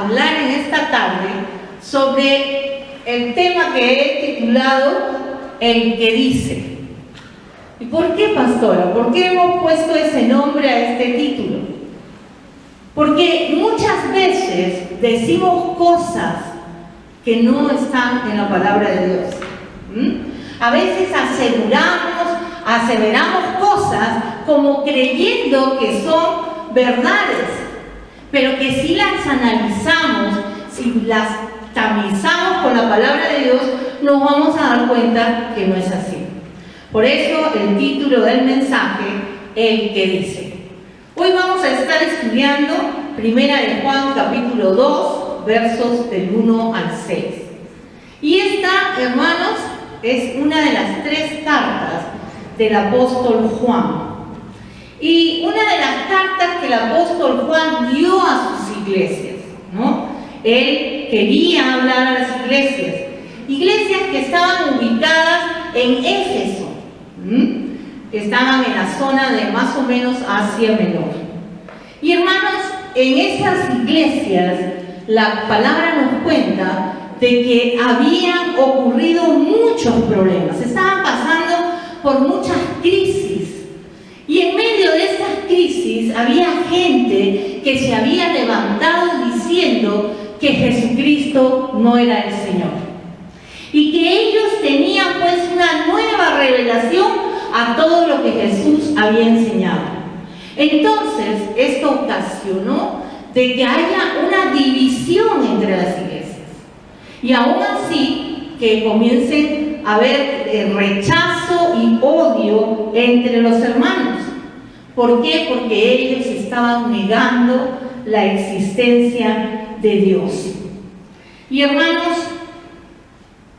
hablar en esta tarde sobre el tema que he titulado El que dice. ¿Y por qué, pastora? ¿Por qué hemos puesto ese nombre a este título? Porque muchas veces decimos cosas que no están en la palabra de Dios. A veces aseveramos cosas como creyendo que son verdades, pero que si las analizamos, si las tamizamos con la palabra de Dios, nos vamos a dar cuenta que no es así. Por eso el título del mensaje, El que dice. Hoy vamos a estar estudiando Primera de Juan, capítulo 2, versos del 1 al 6. Y esta, hermanos, es una de las 3 cartas del apóstol Juan. Y una de las cartas que el apóstol Juan dio a sus iglesias, ¿no? Él quería hablar a las iglesias que estaban ubicadas en Éfeso, estaban en la zona de más o menos Asia Menor. Y hermanos, en esas iglesias la palabra nos cuenta de que habían ocurrido muchos problemas, estaban pasando por muchas crisis. Y en medio de esas crisis había gente que se había levantado diciendo que Jesucristo no era el Señor. Y que ellos tenían pues una nueva revelación a todo lo que Jesús había enseñado. Entonces, esto ocasionó de que haya una división entre las iglesias. Y aún así, que comiencen a haber rechazo y odio entre los hermanos. ¿Por qué? Porque ellos estaban negando la existencia de Dios. Y hermanos,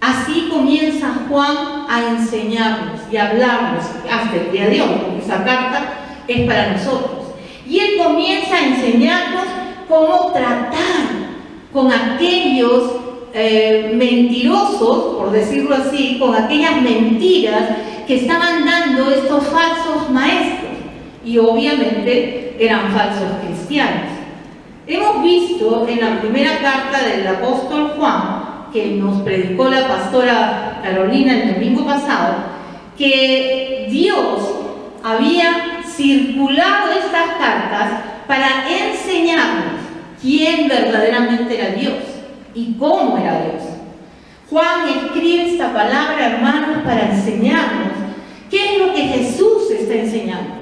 así comienza Juan a enseñarnos y a hablarnos hasta el día de hoy, porque esa carta es para nosotros. Y él comienza a enseñarnos cómo tratar con aquellos mentirosos, por decirlo así, con aquellas mentiras que estaban dando estos falsos maestros. Y obviamente eran falsos cristianos. Hemos visto en la primera carta del apóstol Juan, que nos predicó la pastora Carolina el domingo pasado, que Dios había circulado estas cartas para enseñarnos quién verdaderamente era Dios y cómo era Dios. Juan escribe esta palabra, hermanos, para enseñarnos qué es lo que Jesús está enseñando,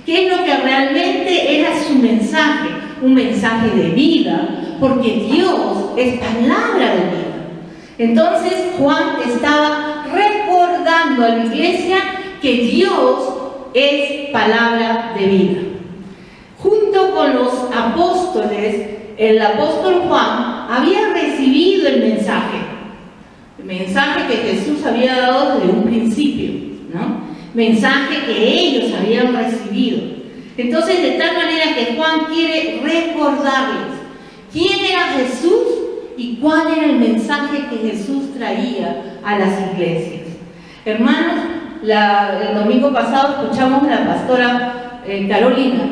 qué es lo que realmente era su mensaje, un mensaje de vida, porque Dios es palabra de vida. Entonces Juan estaba recordando a la iglesia que Dios es palabra de vida. Junto con los apóstoles, el apóstol Juan había recibido el mensaje que Jesús había dado desde un principio, ¿no? Mensaje que ellos habían recibido. Entonces, de tal manera que Juan quiere recordarles quién era Jesús y cuál era el mensaje que Jesús traía a las iglesias. Hermanos, el domingo pasado escuchamos a la pastora Carolina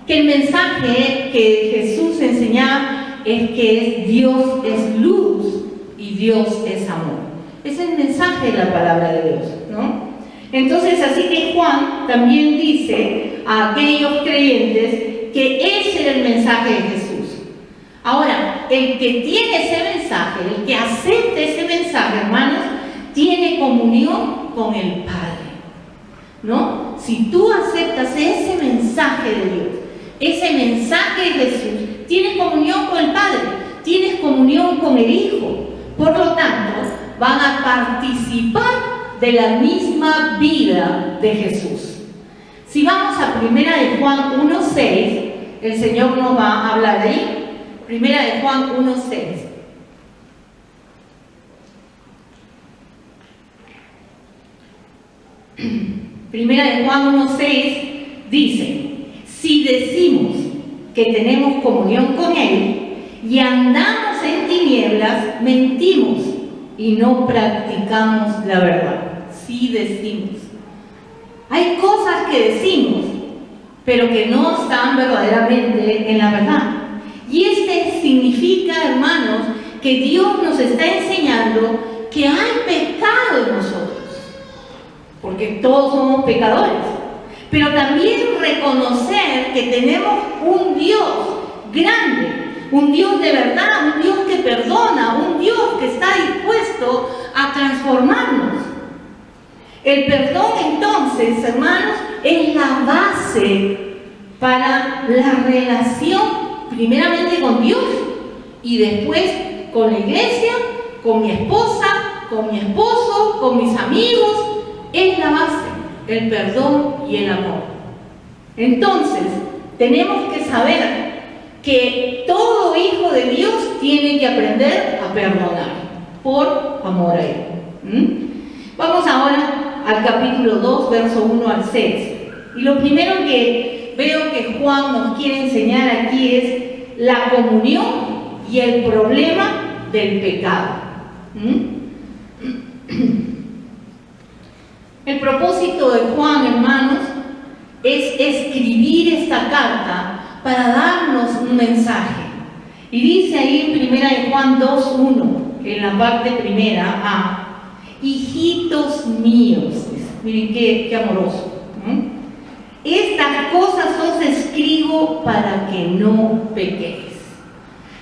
que el mensaje que Jesús enseñaba es que Dios es luz y Dios es amor. Es el mensaje de la palabra de Dios, ¿no? Entonces, así que Juan también dice a aquellos creyentes que ese era el mensaje de Jesús. Ahora, el que tiene ese mensaje, el que acepte ese mensaje, hermanos, tiene comunión con el Padre, ¿no? Si tú aceptas ese mensaje de Dios, ese mensaje de Jesús, tienes comunión con el Padre, tienes comunión con el Hijo. Por lo tanto, van a participar de la misma vida de Jesús. Si vamos a Primera de Juan 1:6, el Señor nos va a hablar ahí. Primera de Juan 1:6. Primera de Juan 1:6 dice: si decimos que tenemos comunión con Él y andamos en tinieblas, mentimos y no practicamos la verdad. Si decimos. Hay cosas que decimos, pero que no están verdaderamente en la verdad. Y este significa, hermanos, que Dios nos está enseñando que hay pecado en nosotros, porque todos somos pecadores, pero también reconocer que tenemos un Dios grande, un Dios de verdad, un Dios que perdona, un Dios que está dispuesto a transformarnos. El perdón, entonces, hermanos, es la base para la relación, primeramente con Dios y después con la iglesia, con mi esposa, con mi esposo, con mis amigos. Es la base, el perdón y el amor. Entonces, tenemos que saber que todo hijo de Dios tiene que aprender a perdonar por amor a Él. Vamos ahora al capítulo 2, verso 1 al 6. Y lo primero que veo que Juan nos quiere enseñar aquí es la comunión y el problema del pecado. El propósito de Juan, hermanos, es escribir esta carta para darnos un mensaje. Y dice ahí en 1 Juan 2:1, en la parte primera A, hijitos míos. Miren qué amoroso. Estas cosas os escribo para que no pequéis.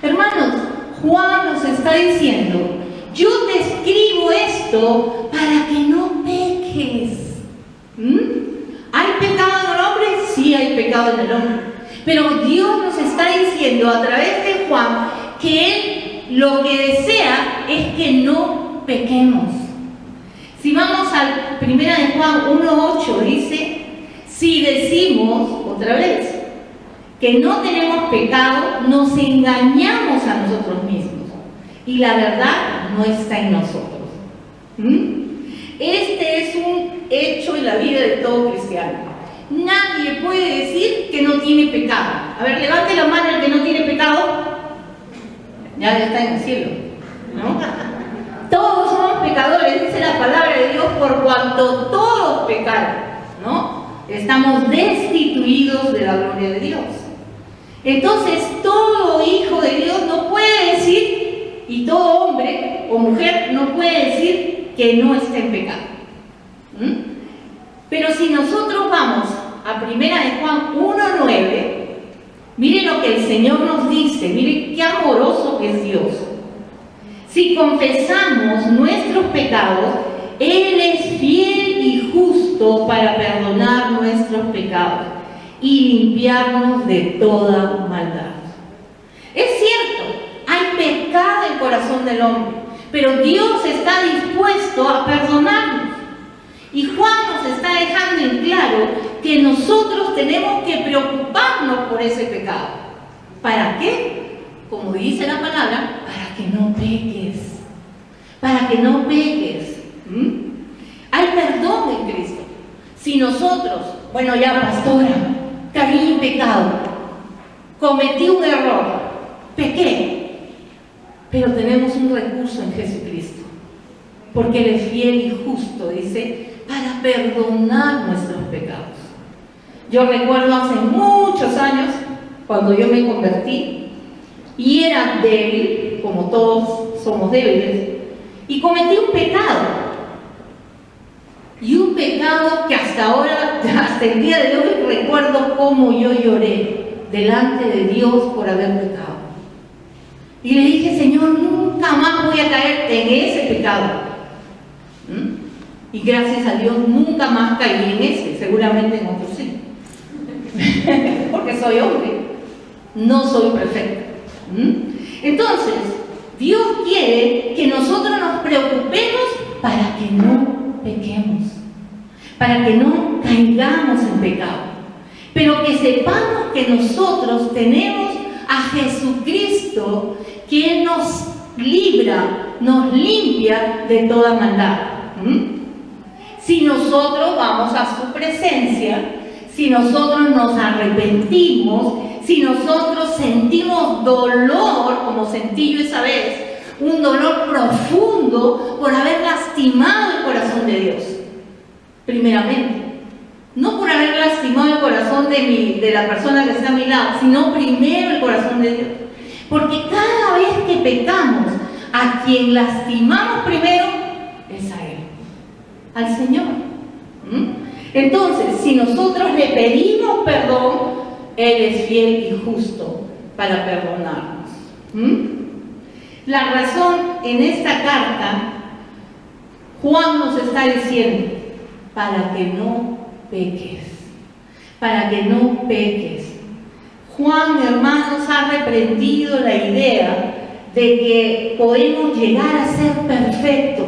Hermanos, Juan nos está diciendo, yo te escribo esto para que no peques. ¿Hay pecado en el hombre? Sí, hay pecado en el hombre. Pero Dios nos está diciendo a través de Juan que Él lo que desea es que no pequemos. Si vamos al 1 Juan 1:8, dice, si decimos, otra vez, que no tenemos pecado, nos engañamos a nosotros mismos y la verdad no está en nosotros. Este es un hecho en la vida de todo cristiano. Nadie puede decir que no tiene pecado. A ver, levante la mano el que no tiene pecado. Ya está en el cielo, ¿no? Todos somos pecadores, dice la palabra de Dios, por cuanto todos pecaron, ¿no? Estamos destituidos de la gloria de Dios. Entonces, todo hijo de Dios no puede decir, y todo hombre o mujer no puede decir que no está en pecado. Pero si nosotros vamos a 1 Juan 1:9, miren lo que el Señor nos dice, miren qué amoroso que es Dios. Si confesamos nuestros pecados, Él es fiel y justo para perdonar nuestros pecados y limpiarnos de toda maldad. Es cierto, hay pecado en el corazón del hombre, pero Dios está dispuesto a perdonarnos. Y Juan nos está dejando en claro que nosotros tenemos que preocuparnos por ese pecado. ¿Para qué? Como dice la palabra, para que no peques. Para que no peques. Hay perdón en Cristo. Si nosotros, bueno ya pastora, caí en pecado, cometí un error, pequé, pero tenemos un recurso en Jesucristo, porque Él es fiel y justo, dice, para perdonar nuestros pecados. Yo recuerdo hace muchos años, cuando yo me convertí, y era débil, como todos somos débiles, y cometí un pecado. Y un pecado que hasta ahora, hasta el día de hoy, recuerdo cómo yo lloré delante de Dios por haber pecado. Y le dije, Señor, nunca más voy a caer en ese pecado. Y gracias a Dios nunca más caí en ese, seguramente en otros sí. Porque soy hombre, no soy perfecta. Entonces, Dios quiere que nosotros nos preocupemos para que no pequemos, para que no caigamos en pecado, pero que sepamos que nosotros tenemos a Jesucristo, que Él nos libra, nos limpia de toda maldad. Si nosotros vamos a su presencia, si nosotros nos arrepentimos, si nosotros sentimos dolor, como sentí yo esa vez, un dolor profundo por haber lastimado el corazón de Dios, primeramente, no por haber lastimado el corazón de la persona que está a mi lado, sino primero el corazón de Dios, porque cada que pecamos, a quien lastimamos primero es a Él, al Señor. Entonces, si nosotros le pedimos perdón, Él es fiel y justo para perdonarnos. La razón en esta carta, Juan nos está diciendo, para que no peques, para que no peques. Juan, hermanos, ha reprendido la idea de que podemos llegar a ser perfectos.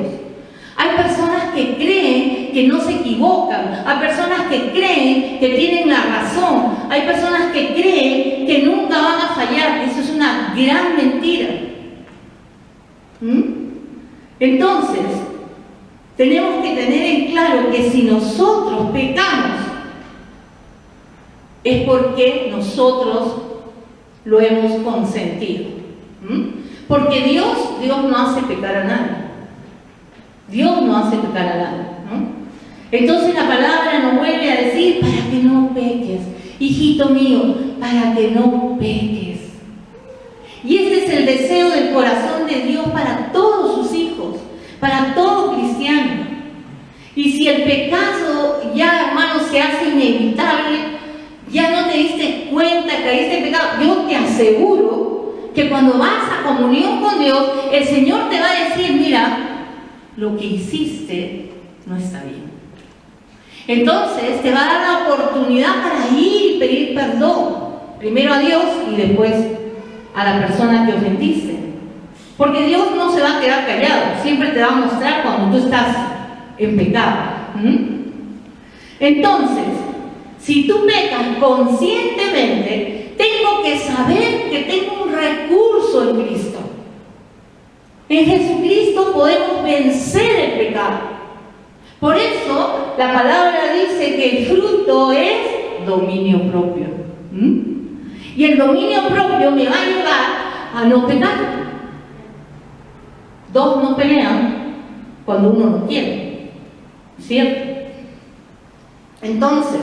Hay personas que creen que no se equivocan, hay personas que creen que tienen la razón, hay personas que creen que nunca van a fallar. Eso es una gran mentira. Entonces, tenemos que tener en claro que si nosotros pecamos, es porque nosotros lo hemos consentido. Porque Dios no hace pecar a nadie. Dios no hace pecar a nadie. Entonces la palabra nos vuelve a decir, para que no peques. Hijito mío, para que no peques. Y ese es el deseo del corazón de Dios para todos sus hijos, para todo cristiano. Y si el pecado ya, hermanos, se hace inevitable, ya no te diste cuenta que caíste en pecado, yo te aseguro que cuando vas a comunión con Dios, el Señor te va a decir, mira, lo que hiciste no está bien. Entonces te va a dar la oportunidad para ir y pedir perdón, primero a Dios y después a la persona que ofendiste. Porque Dios no se va a quedar callado, siempre te va a mostrar cuando tú estás en pecado. Entonces, si tú pecas conscientemente, tengo que saber que tengo un recurso en Cristo. En Jesucristo podemos vencer el pecado. Por eso la palabra dice que el fruto es dominio propio. Y el dominio propio me va a ayudar a no pecar. Dos no pelean cuando uno no quiere, ¿cierto? Entonces,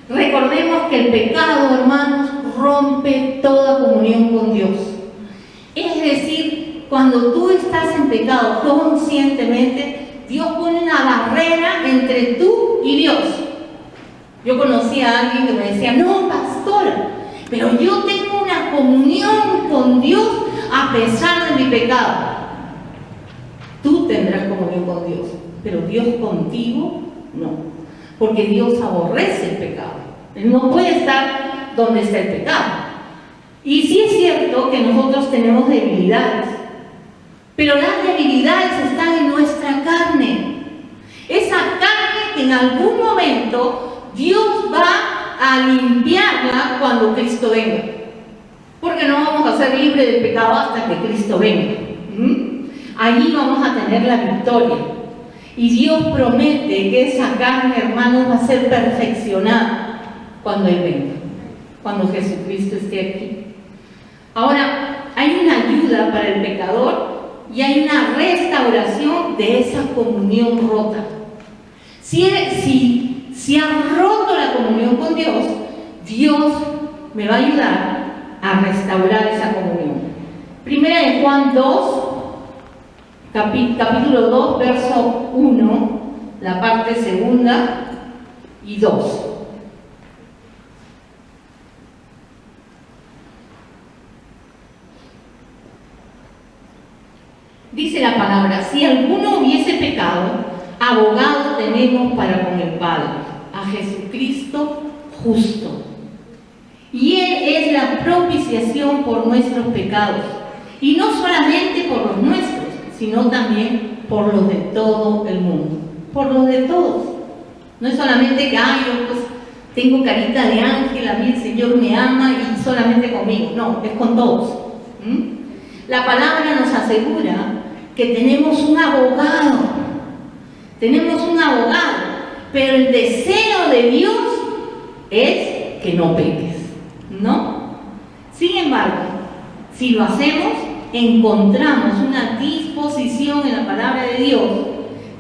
recordemos que el pecado, hermanos, rompe toda comunión con Dios. Es decir, cuando tú estás en pecado conscientemente, Dios pone una barrera entre tú y Dios. Yo conocí a alguien que me decía, no, pastora, pero yo tengo una comunión con Dios a pesar de mi pecado. Tú tendrás comunión con Dios, pero Dios contigo no, porque Dios aborrece el pecado. Él no puede estar donde está el pecado. Y sí es cierto que nosotros tenemos debilidades, pero las debilidades están en nuestra carne. Esa carne que en algún momento Dios va a limpiarla cuando Cristo venga. Porque no vamos a ser libres del pecado hasta que Cristo venga. Allí vamos a tener la victoria. Y Dios promete que esa carne, hermanos, va a ser perfeccionada cuando Él venga, cuando Jesucristo esté aquí. Ahora, hay una ayuda para el pecador y hay una restauración de esa comunión rota. Si ha roto la comunión con Dios, Dios me va a ayudar a restaurar esa comunión. Primera de Juan 2, capítulo 2, verso 1, la parte segunda y 2. Dice la palabra, si alguno hubiese pecado, abogado tenemos para con el Padre, a Jesucristo justo. Y Él es la propiciación por nuestros pecados, y no solamente por los nuestros, sino también por los de todo el mundo, por los de todos. No es solamente que, yo pues tengo carita de ángel, a mí el Señor me ama y solamente conmigo. No, es con todos. La palabra nos asegura que tenemos un abogado. Tenemos un abogado, pero el deseo de Dios es que no peques, ¿no? Sin embargo, si lo hacemos, encontramos una disposición en la palabra de Dios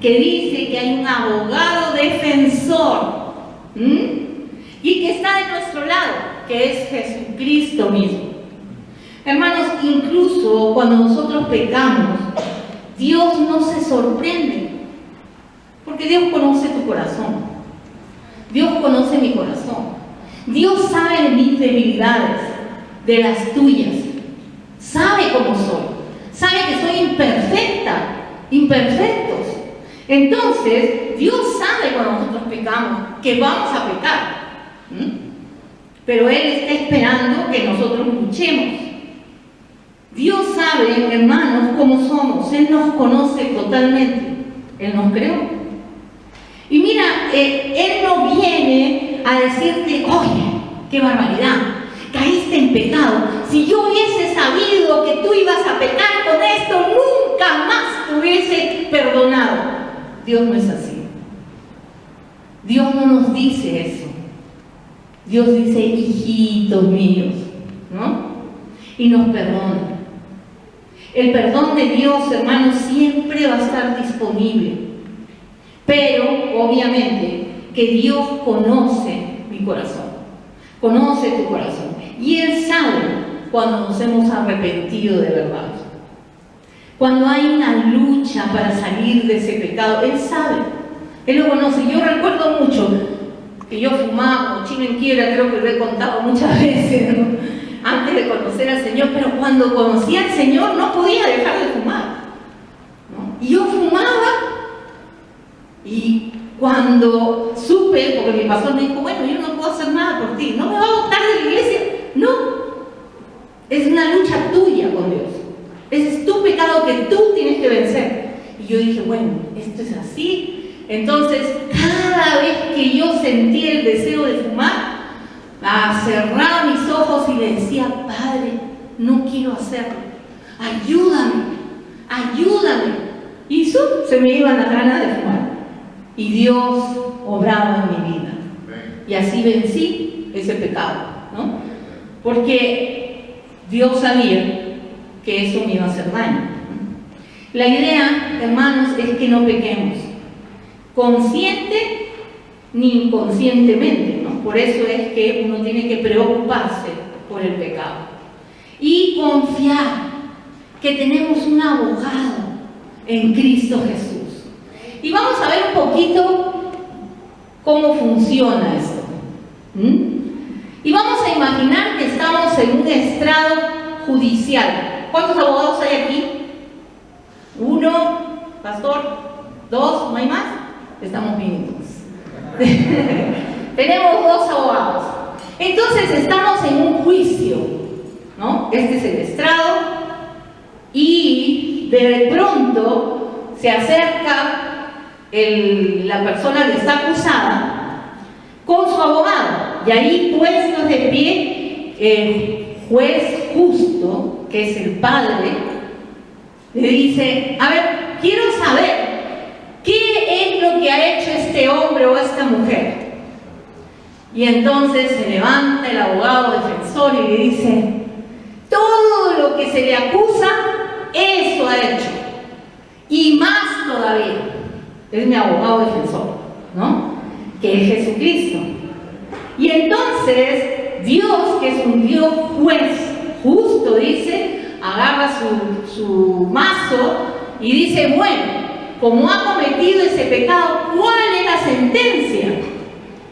que dice que hay un abogado defensor y que está de nuestro lado, que es Jesucristo mismo. Hermanos, incluso cuando nosotros pecamos, Dios no se sorprende, porque Dios conoce tu corazón, Dios conoce mi corazón, Dios sabe de mis debilidades, de las tuyas, sabe cómo soy, sabe que soy imperfecta, imperfectos. Entonces, Dios sabe cuando nosotros pecamos, que vamos a pecar, pero Él está esperando que nosotros luchemos. Dios sabe, hermanos, cómo somos. Él nos conoce totalmente. Él nos creó. Y mira, Él no viene a decirte, oye, qué barbaridad, caíste en pecado. Si yo hubiese sabido que tú ibas a pecar con esto, nunca más te hubiese perdonado. Dios no es así. Dios no nos dice eso. Dios dice, hijitos míos, ¿no? Y nos perdona. El perdón de Dios, hermanos, siempre va a estar disponible. Pero, obviamente, que Dios conoce mi corazón. Conoce tu corazón. Y Él sabe cuando nos hemos arrepentido de verdad. Cuando hay una lucha para salir de ese pecado, Él sabe. Él lo conoce. Yo recuerdo mucho que yo fumaba como chino en quiebra, creo que lo he contado muchas veces, ¿no? Antes de conocer al Señor, pero cuando conocí al Señor no podía dejar de fumar, ¿no? Y yo fumaba, y cuando supe, porque mi pastor me dijo, bueno, yo no puedo hacer nada por ti, ¿no me va a botar de la iglesia? No, es una lucha tuya con Dios, ese es tu pecado que tú tienes que vencer. Y yo dije, bueno, esto es así. Entonces, cada vez que yo sentía el deseo de fumar, cerraba mis ojos y le decía, Padre, no quiero hacerlo, ayúdame, ayúdame. Y se me iban las ganas de fumar. Y Dios obraba en mi vida. Y así vencí ese pecado, ¿no? Porque Dios sabía que eso me iba a hacer daño. La idea, hermanos, es que no pequemos, consciente ni inconscientemente, ¿no? Por eso es que uno tiene que preocuparse por el pecado y confiar que tenemos un abogado en Cristo Jesús. Y vamos a ver un poquito cómo funciona esto. Y vamos a imaginar que estamos en un estrado judicial. ¿Cuántos abogados hay aquí? 1, pastor, 2, ¿no hay más? Estamos bien entonces. Tenemos 2 abogados. Entonces estamos en un juicio, ¿no? Este es el estrado y de pronto se acerca la persona que está acusada con su abogado, y ahí puestos de pie el juez justo, que es el padre, le dice, a ver, quiero saber ¿qué es lo que ha hecho este hombre o esta mujer? Y entonces se levanta el abogado defensor y le dice, todo lo que se le acusa, eso ha hecho. Y más todavía. Es mi abogado defensor, ¿no? Que es Jesucristo. Y entonces Dios, que es un Dios juez justo, dice, agarra su mazo y dice, bueno, como ha cometido ese pecado, ¿cuál es la sentencia?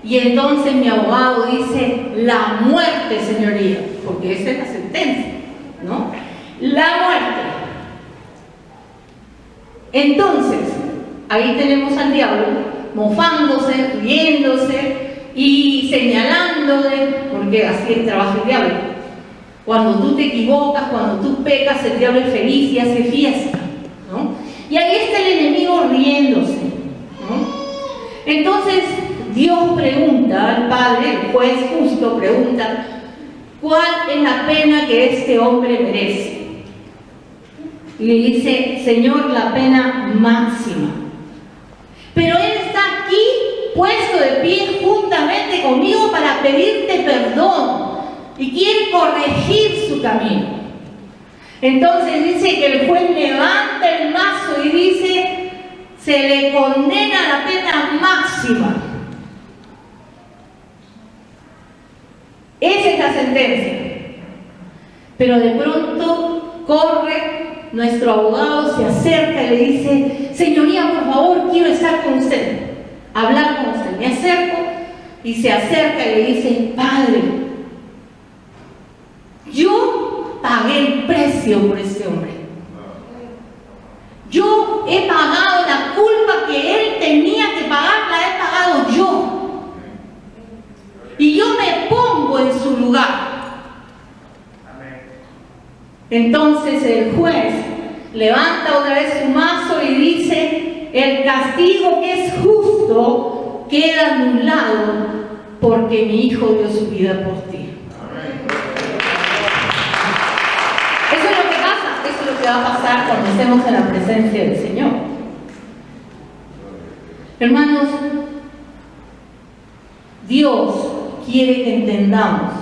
Y entonces mi abogado dice, la muerte, señoría, porque esa es la sentencia, ¿no? La muerte. Entonces, ahí tenemos al diablo mofándose, riéndose y señalándole, porque así trabaja el diablo. Cuando tú te equivocas, cuando tú pecas, el diablo es feliz y hace fiesta, ¿no? Y ahí está el enemigo riéndose, ¿no? Entonces Dios pregunta al Padre, el juez justo pregunta, ¿cuál es la pena que este hombre merece? Y le dice, Señor, la pena máxima. Pero Él está aquí puesto de pie juntamente conmigo para pedirte perdón y quiere corregir su camino. Entonces dice que el juez levanta el mazo y dice, se le condena la pena máxima. Esa es la sentencia. Pero de pronto corre nuestro abogado se acerca y le dice: señoría, por favor, quiero estar con usted, hablar con usted. Me acerco y se acerca y le dice: padre, yo pagué el precio por este hombre. Yo he pagado la culpa que él tenía que pagar, la he pagado yo. Y yo me pongo en su lugar. Entonces el juez levanta otra vez su mazo y dice: el castigo que es justo queda anulado porque mi hijo dio su vida por ti. Eso es lo que pasa, eso es lo que va a pasar cuando estemos en la presencia del Señor. Hermanos, Dios quiere que entendamos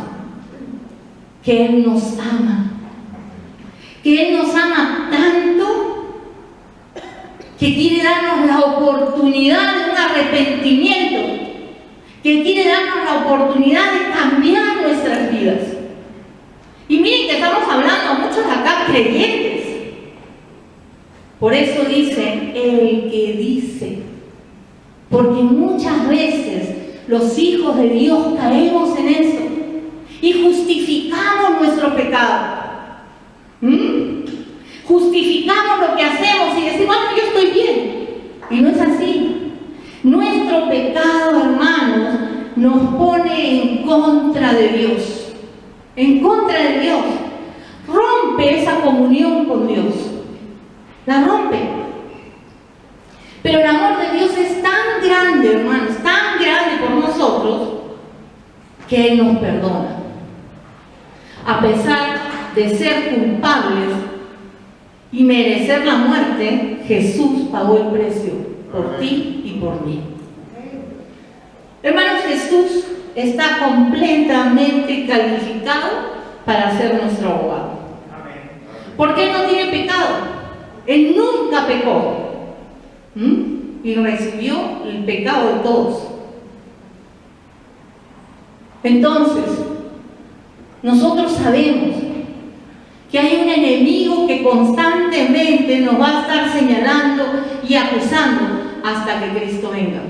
que Él nos ama. Que Él nos ama tanto que quiere darnos la oportunidad de un arrepentimiento, que quiere darnos la oportunidad de cambiar nuestras vidas. Y miren que estamos hablando a muchos acá creyentes. Por eso dice el que dice, porque muchas veces los hijos de Dios caemos en eso y justificamos nuestro pecado. Justificamos lo que hacemos y decimos: bueno, yo estoy bien. Y no es así. Nuestro pecado, hermanos, nos pone en contra de Dios. En contra de Dios. Rompe esa comunión con Dios. La rompe. Pero el amor de Dios es tan grande, hermanos, tan grande por nosotros, que Él nos perdona. A pesar de ser culpables y merecer la muerte, Jesús pagó el precio por ti y por mí. Hermanos, Jesús está completamente calificado para ser nuestro abogado. Porque Él no tiene pecado. Él nunca pecó. Y recibió el pecado de todos. Entonces, nosotros sabemos que hay un enemigo que constantemente nos va a estar señalando y acusando hasta que Cristo venga.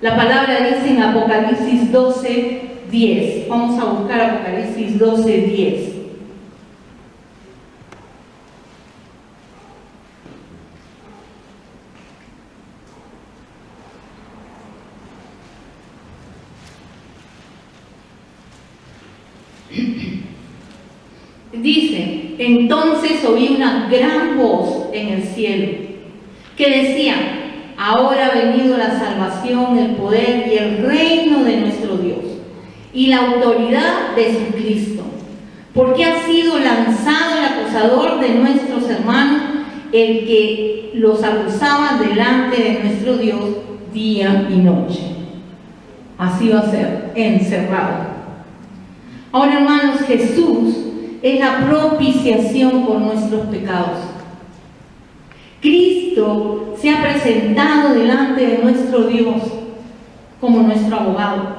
La palabra dice en Apocalipsis 12:10. Vamos a buscar Apocalipsis 12:10. Dice: entonces oí una gran voz en el cielo que decía: ahora ha venido la salvación, el poder y el reino de nuestro Dios y la autoridad de su Cristo, porque ha sido lanzado el acusador de nuestros hermanos, el que los acusaba delante de nuestro Dios día y noche. Así va a ser, encerrado. Ahora, hermanos, Jesús es la propiciación por nuestros pecados. Cristo se ha presentado delante de nuestro Dios como nuestro abogado.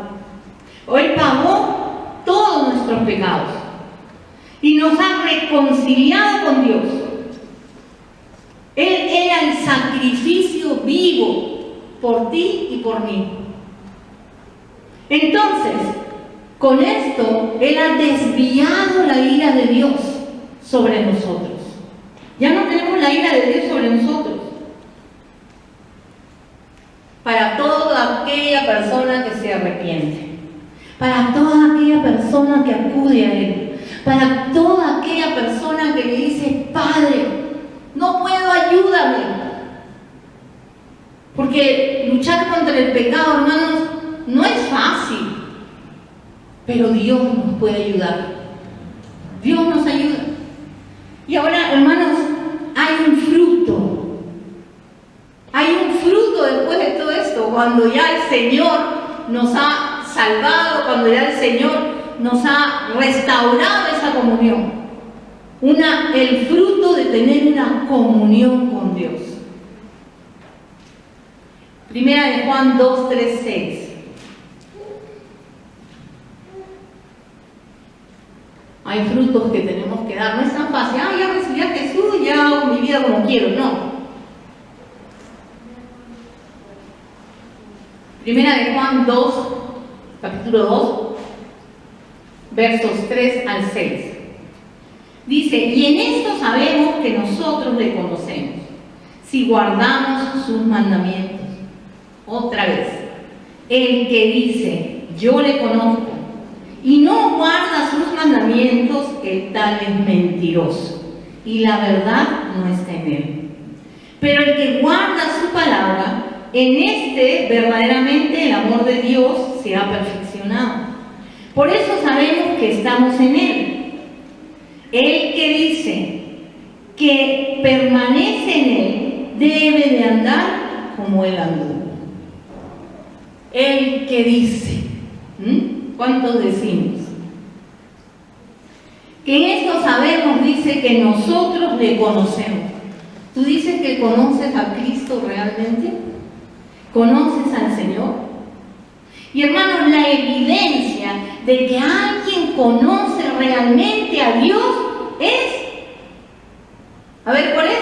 Él pagó todos nuestros pecados y nos ha reconciliado con Dios. Él era el sacrificio vivo por ti y por mí. Entonces, con esto, Él ha desviado la ira de Dios sobre nosotros. Ya no tenemos la ira de Dios sobre nosotros. Para toda aquella persona que se arrepiente, para toda aquella persona que acude a Él, para toda aquella persona que le dice: Padre, no puedo, ayúdame. Porque luchar contra el pecado, hermanos, no es fácil. Pero Dios nos puede ayudar. Dios nos ayuda. Y ahora, hermanos, hay un fruto. Hay un fruto después de todo esto. Cuando ya el Señor nos ha salvado, cuando ya el Señor nos ha restaurado esa comunión. El fruto de tener una comunión con Dios. Primera de Juan 2:3-6. Hay frutos que tenemos que dar. No es tan fácil. Ya recibí a Jesús, Primera de Juan 2, capítulo 2, versos 3 al 6. Dice, y en esto sabemos que nosotros le conocemos, si guardamos sus mandamientos. Otra vez, el que dice, yo le conozco, y no guarda sus mandamientos, el tal es mentiroso, y la verdad no está en él. Pero el que guarda su palabra, en este verdaderamente el amor de Dios se ha perfeccionado. Por eso sabemos que estamos en él. El que dice que permanece en él debe de andar como él andó. El que dice, ¿cuántos decimos? Que en esto sabemos, dice que nosotros le conocemos. ¿Tú dices que conoces a Cristo realmente? ¿Conoces al Señor? Y hermanos, la evidencia de que alguien conoce realmente a Dios es, a ver, ¿cuál es?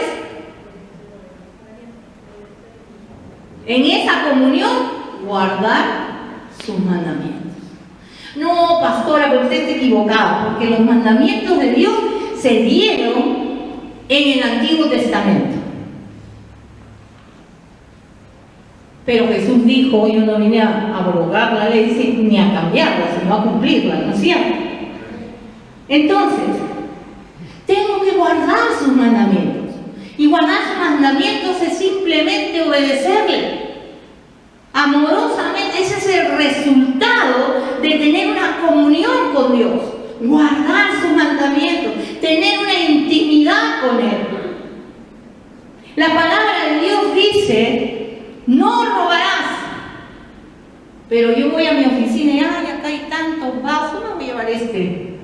En esa comunión, guardar sus mandamientos. No, pastora, pero usted está equivocado, porque los mandamientos de Dios se dieron en el Antiguo Testamento. Pero Jesús dijo, yo no vine a abrogar la ley ni a cambiarla, sino a cumplirla, ¿no es cierto? Entonces, tengo que guardar sus mandamientos. Y guardar sus mandamientos es simplemente obedecerle amorosamente. Ese es el resultado de tener una comunión con Dios. Guardar sus mandamientos, tener una intimidad con Él. La palabra de Dios dice, no robarás. Pero yo voy a mi oficina y, ay, acá hay tantos vasos, no voy a llevar este.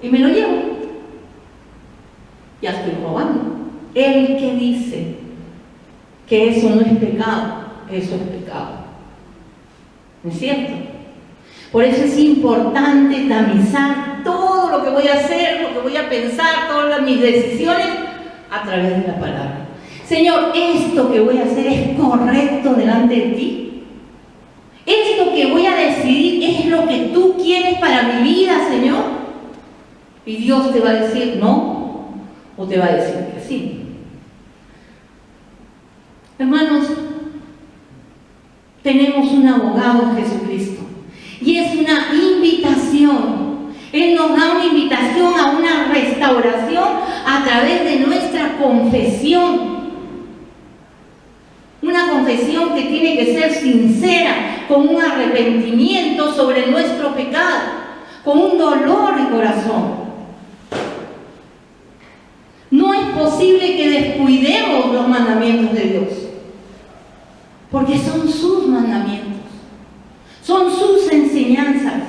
Y me lo llevo. Ya estoy robando. El que dice que eso no es pecado, eso es pecado. ¿No es cierto? Por eso es importante tamizar todo lo que voy a hacer, lo que voy a pensar, todas mis decisiones a través de la palabra. Señor, esto que voy a hacer es correcto delante de ti. Esto que voy a decidir es lo que tú quieres para mi vida, Señor. Y Dios te va a decir no, o te va a decir que sí. Hermanos, tenemos un abogado, Jesucristo, y es una invitación. Él nos da una invitación a una restauración a través de nuestra confesión. Una confesión que tiene que ser sincera, con un arrepentimiento sobre nuestro pecado, con un dolor de corazón. No es posible que descuidemos los mandamientos de Dios, porque son sus mandamientos, son sus enseñanzas,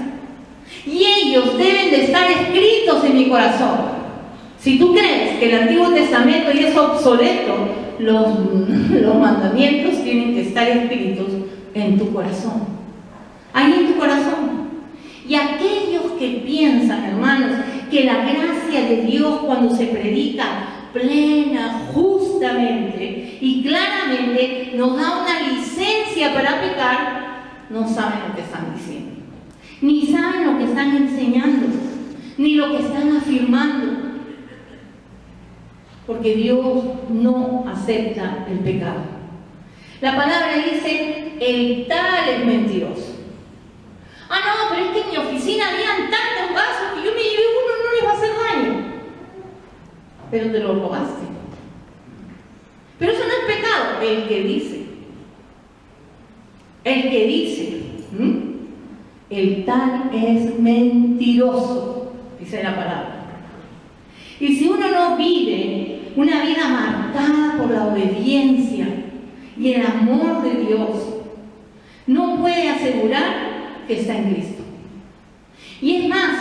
y ellos deben de estar escritos en mi corazón. Si tú crees que el Antiguo Testamento ya es obsoleto, los mandamientos tienen que estar escritos en tu corazón, ahí en tu corazón. Y aquellos que piensan, hermanos, que la gracia de Dios cuando se predica plena, justamente y claramente nos da una licencia para pecar, no saben lo que están diciendo, ni saben lo que están enseñando, ni lo que están afirmando. Porque Dios no acepta el pecado. La palabra dice, el tal es mentiroso. Ah, no, pero es que en mi oficina habían tantos vasos que yo me llevé uno, no les va a hacer daño. Pero te lo robaste. Pero eso no es pecado. El que dice, el tal es mentiroso, dice la palabra. Y si uno no vive una vida marcada por la obediencia y el amor de Dios, no puede asegurar que está en Cristo. Y es más,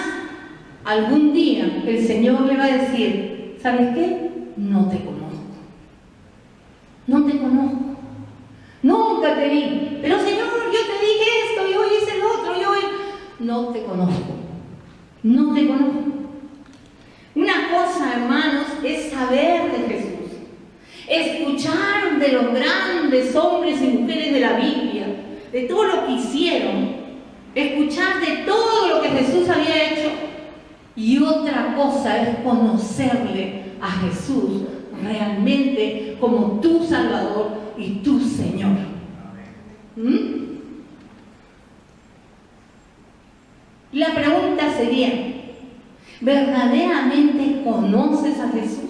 algún día el Señor le va a decir, ¿sabes qué? No te conozco. No te conozco. Nunca te vi. Pero Señor, yo te dije esto, y hoy hice el otro, y hoy... No te conozco. No te conozco. Una cosa, hermanos, es saber de Jesús, escuchar de los grandes hombres y mujeres de la Biblia, de todo lo que hicieron, escuchar de todo lo que Jesús había hecho, y otra cosa es conocerle a Jesús realmente como tu Salvador y tu Señor. La pregunta sería, ¿verdaderamente conoces a Jesús?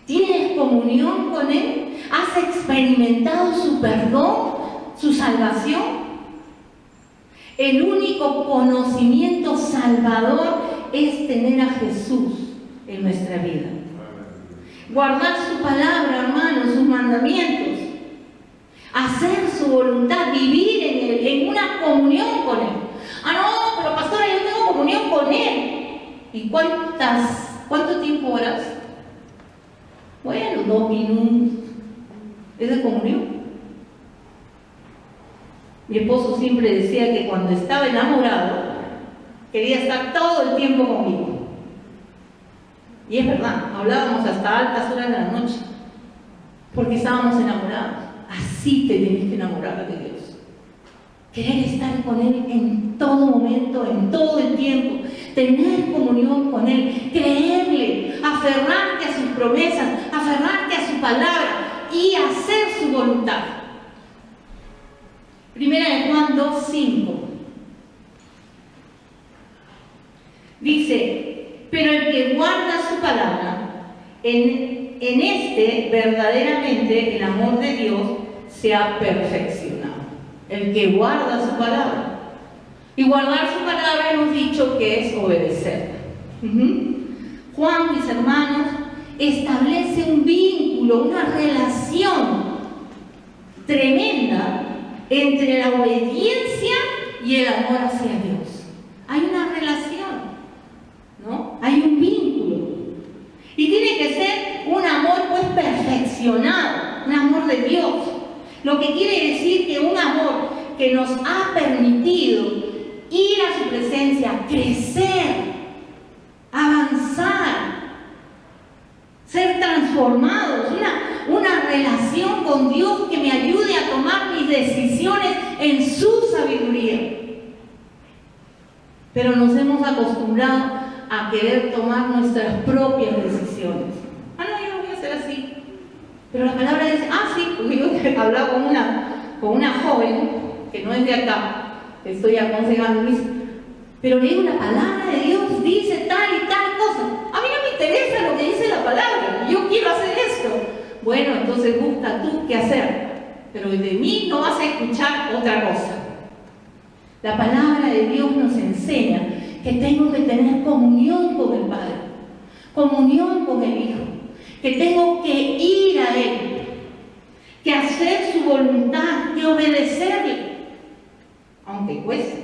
¿Tienes comunión con Él? ¿Has experimentado su perdón, su salvación? El único conocimiento salvador es tener a Jesús en nuestra vida. Guardar su palabra, hermanos, sus mandamientos. Hacer su voluntad, vivir en una comunión con Él. Ah, no, pero pastora, yo tengo comunión con Él. ¿Y cuánto tiempo oras? Bueno, 2 minutos. ¿Es de comunión? Mi esposo siempre decía que cuando estaba enamorado, quería estar todo el tiempo conmigo. Y es verdad, hablábamos hasta altas horas de la noche, porque estábamos enamorados. Así te tienes que enamorar de Dios. Querer estar con Él en todo momento, en todo el tiempo. Tener comunión con Él, creerle, aferrarte a sus promesas, aferrarte a su palabra y hacer su voluntad. Primera de Juan 2:5 dice: pero el que guarda su palabra, en este verdaderamente el amor de Dios se ha perfeccionado. El que guarda su palabra. Y guardar su palabra hemos dicho que es obedecerla. Juan, mis hermanos, establece un vínculo, una relación tremenda entre la obediencia y el amor hacia Dios. Hay una relación, ¿no? Hay un vínculo. Y tiene que ser un amor pues perfeccionado, un amor de Dios. Lo que quiere decir que un amor que nos ha permitido ir a su presencia, crecer, avanzar, ser transformados, una relación con Dios que me ayude a tomar mis decisiones en su sabiduría. Pero nos hemos acostumbrado a querer tomar nuestras propias decisiones. Ah, no, yo no voy a hacer así. Pero la palabra dice, sí, porque yo hablaba con una joven que no es de acá, que estoy aconsejando, pero le digo, la palabra de Dios dice tal y tal cosa. A mí no me interesa lo que dice la palabra, yo quiero hacer esto. Bueno, entonces busca tú qué hacer, pero de mí no vas a escuchar otra cosa. La palabra de Dios nos enseña que tengo que tener comunión con el Padre, comunión con el Hijo, que tengo que ir a Él, que hacer su voluntad, que obedecerle, aunque cueste.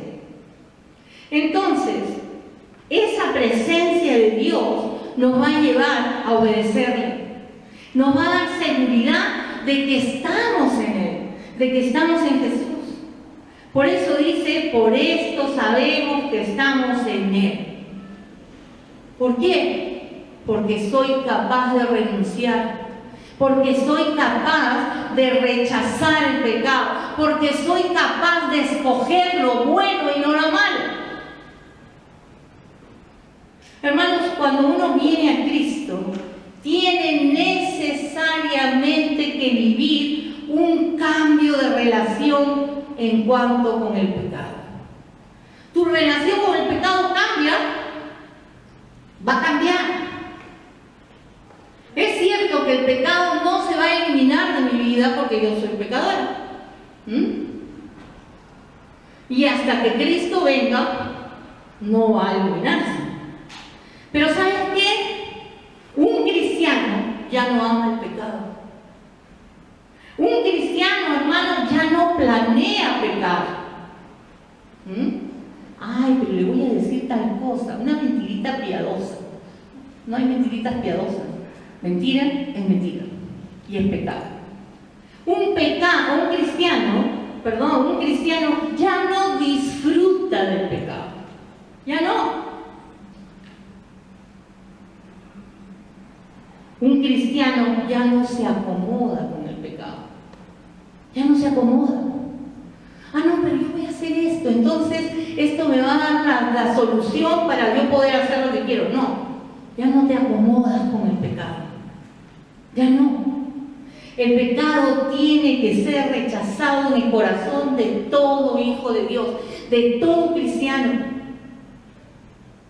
Entonces, esa presencia de Dios nos va a llevar a obedecerle, nos va a dar seguridad de que estamos en Él, de que estamos en Jesús. Por eso dice, por esto sabemos que estamos en Él. ¿Por qué? Porque soy capaz de renunciar, porque soy capaz de rechazar el pecado, porque soy capaz de escoger lo bueno y no lo malo. Hermanos, cuando uno viene a Cristo, tiene necesariamente que vivir un cambio de relación en cuanto con el pecado. Tu relación con el pecado cambia, va a cambiar. Es cierto que el pecado no se va a eliminar de mi vida porque yo soy pecadora. Y hasta que Cristo venga, no va a eliminarse. Pero ¿sabes qué? Un cristiano ya no ama el pecado. Un cristiano, hermano, ya no planea pecar. Ay, pero le voy a decir tal cosa, una mentirita piadosa. No hay mentiritas piadosas. Mentira es mentira y es pecado. Un cristiano ya no disfruta del pecado. Ya no. Un cristiano ya no se acomoda con el pecado. Ya no se acomoda. Ah, no, pero yo voy a hacer esto, entonces esto me va a dar la solución para yo poder hacer lo que quiero. No, ya no te acomodas con el pecado. Ya no. El pecado tiene que ser rechazado en el corazón de todo hijo de Dios, de todo cristiano.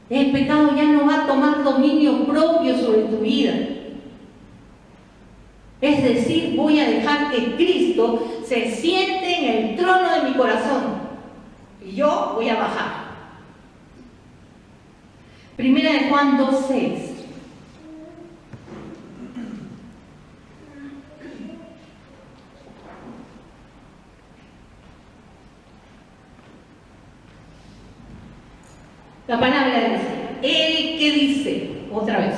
El pecado ya no va a tomar dominio propio sobre tu vida. Es decir, voy a dejar que Cristo se siente en el trono de mi corazón y yo voy a bajar. Primera de Juan 2:6. La palabra dice, otra vez,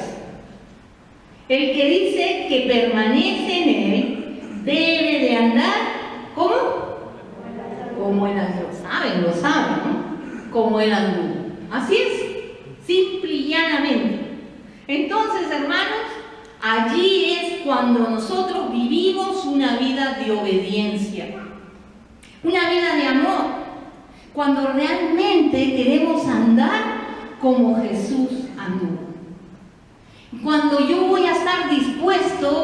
el que dice que permanece en él debe de andar, ¿cómo? Como él anduvo. Lo saben, ¿no? Como él anduvo. Así es, simple y llanamente. Entonces, hermanos, allí es cuando nosotros vivimos una vida de obediencia, una vida de amor. Cuando realmente queremos andar como Jesús anduvo. Cuando yo voy a estar dispuesta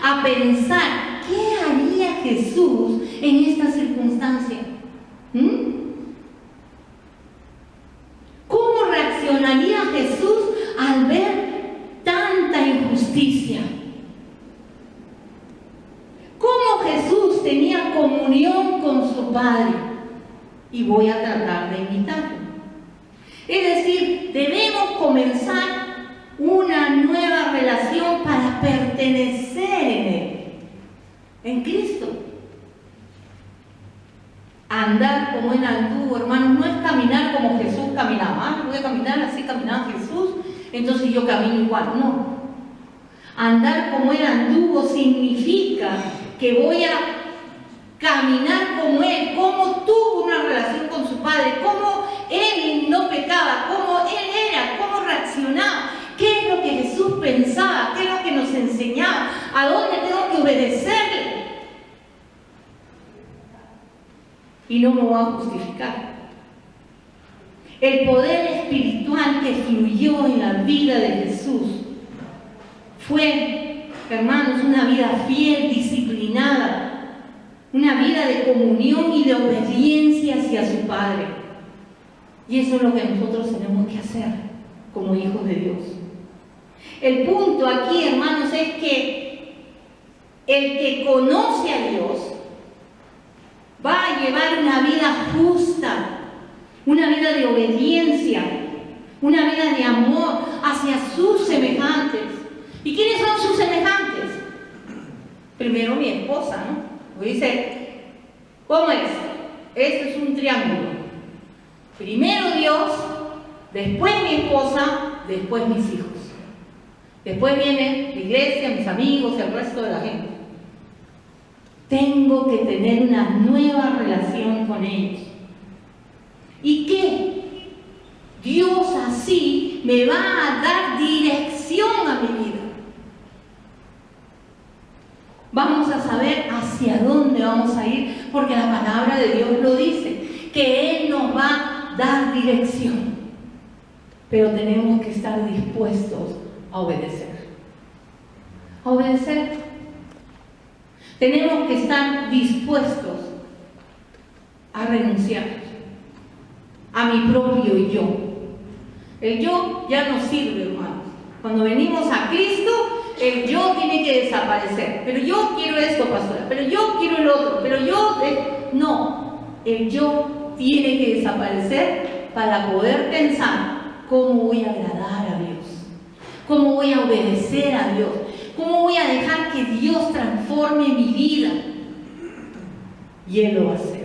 a pensar, ¿qué haría Jesús en esta circunstancia? ¿Cómo reaccionaría Jesús al ver tanta injusticia? ¿Cómo Jesús tenía comunión con su Padre? Y voy a tratar de imitarlo. Es decir, debemos comenzar una nueva relación para pertenecer en Él, en Cristo. Andar como Él anduvo, hermanos, no es caminar como Jesús caminaba. Voy a caminar así caminaba Jesús, entonces yo camino igual. No. Andar como Él anduvo significa que voy a caminar como Él, cómo tuvo una relación con su Padre, cómo Él no pecaba, cómo Él era, cómo reaccionaba, qué es lo que Jesús pensaba, qué es lo que nos enseñaba, a dónde tengo que obedecerle. Y no me voy a justificar. El poder espiritual que fluyó en la vida de Jesús fue, hermanos, una vida fiel, disciplinada, una vida de comunión y de obediencia hacia su Padre. Y eso es lo que nosotros tenemos que hacer como hijos de Dios. El punto aquí, hermanos, es que el que conoce a Dios va a llevar una vida justa, una vida de obediencia, una vida de amor hacia sus semejantes. ¿Y quiénes son sus semejantes? Primero mi esposa, ¿no? Dice, ¿cómo es? Esto es un triángulo. Primero Dios, después mi esposa, después mis hijos. Después viene la iglesia, mis amigos y el resto de la gente. Tengo que tener una nueva relación con ellos. ¿Y qué? Dios así me va a dar dirección a mi vida. Vamos a saber hacia dónde vamos a ir, porque la palabra de Dios lo dice, que Él nos va a dar dirección. Pero tenemos que estar dispuestos a obedecer. A obedecer. Tenemos que estar dispuestos a renunciar a mi propio yo. El yo ya no sirve, hermanos. Cuando venimos a Cristo, el yo tiene que desaparecer. Pero yo quiero esto, pastora. Pero yo quiero el otro. Pero yo... No. El yo tiene que desaparecer para poder pensar cómo voy a agradar a Dios. Cómo voy a obedecer a Dios. Cómo voy a dejar que Dios transforme mi vida. Y Él lo va a hacer.